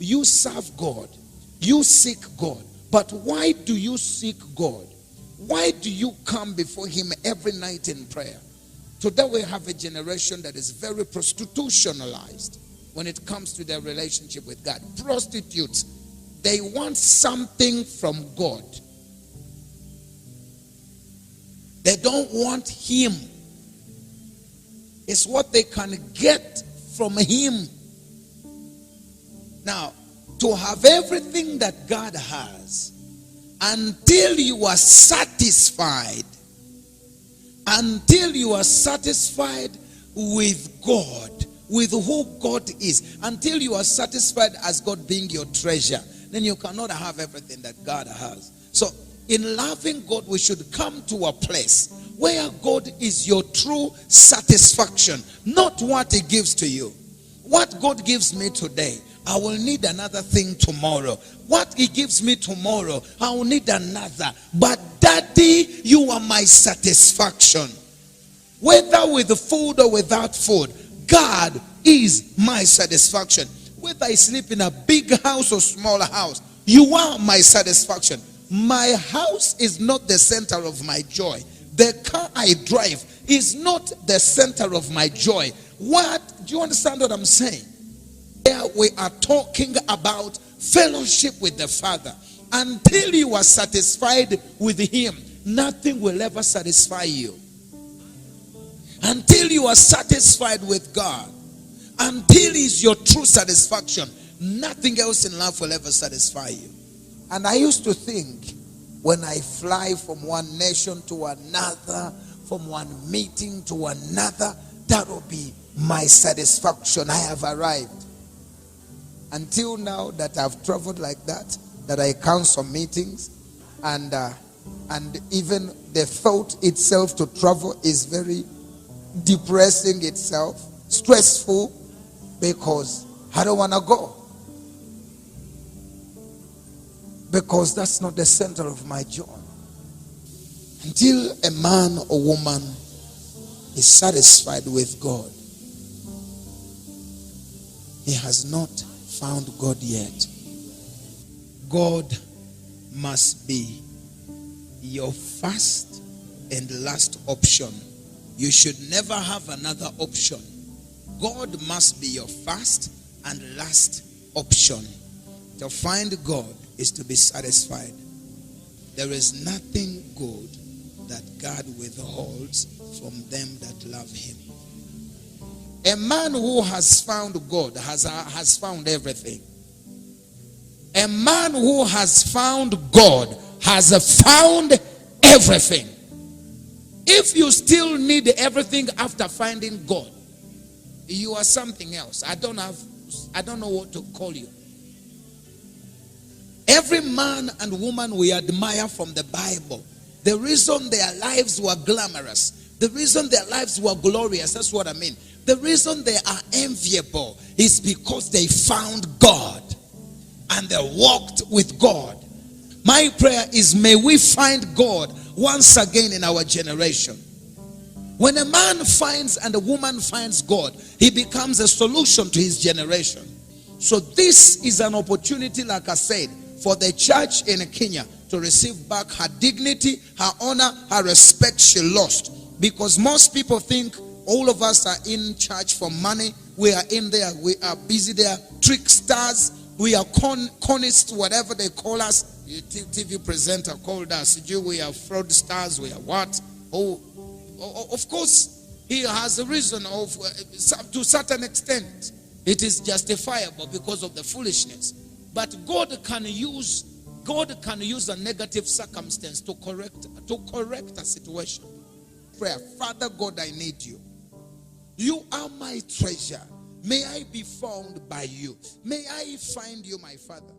you serve God, you seek God. But why do you seek God? Why do you come before him every night in prayer? Today we have a generation that is very prostitutionalized when it comes to their relationship with God. Prostitutes. They want something from God. They don't want him. It's what they can get from him. Now, to have everything that God has, until you are satisfied, with God, with who God is, until you are satisfied as God being your treasure, then you cannot have everything that God has. So, in loving God, we should come to a place where God is your true satisfaction, not what he gives to you. What God gives me today, I will need another thing tomorrow. What he gives me tomorrow, I will need another. But Daddy, you are my satisfaction. Whether with food or without food, God is my satisfaction. Whether I sleep in a big house or small house, you are my satisfaction. My house is not the center of my joy. The car I drive is not the center of my joy. What? Do you understand what I'm saying? Here we are talking about fellowship with the Father. Until you are satisfied with him, nothing will ever satisfy you. Until you are satisfied with God, until he's your true satisfaction, nothing else in life will ever satisfy you. And I used to think, when I fly from one nation to another, from one meeting to another, that will be my satisfaction. I have arrived. Until now that I've traveled like that I cancel meetings, and even the thought itself to travel is very depressing itself, stressful, because I don't want to go. Because that's not the center of my joy. Until a man or woman is satisfied with God, he has not found God yet. God must be your first and last option. You should never have another option. God must be your first and last option. To find God is to be satisfied. There is nothing good that God withholds from them that love him. A man who has found God has found everything. A man who has found God has found everything. If you still need everything after finding God, you are something else. I don't know what to call you. Every man and woman we admire from the Bible, the reason their lives were glamorous, the reason their lives were glorious, that's what I mean. The reason they are enviable is because they found God and they walked with God. My prayer is, may we find God once again in our generation. When a man finds and a woman finds God, he becomes a solution to his generation. So this is an opportunity, like I said, for the church in Kenya to receive back her dignity, her honor, her respect she lost. Because most people think all of us are in church for money. We are in there, we are busy there, tricksters, we are conists, whatever they call us. TV presenter called us, we are fraudsters, we are what? Of course, he has a reason of, to a certain extent, it is justifiable because of the foolishness. But God can use a negative circumstance to correct a situation. Prayer, Father God, I need you. You are my treasure. May I be found by you. May I find you, my Father.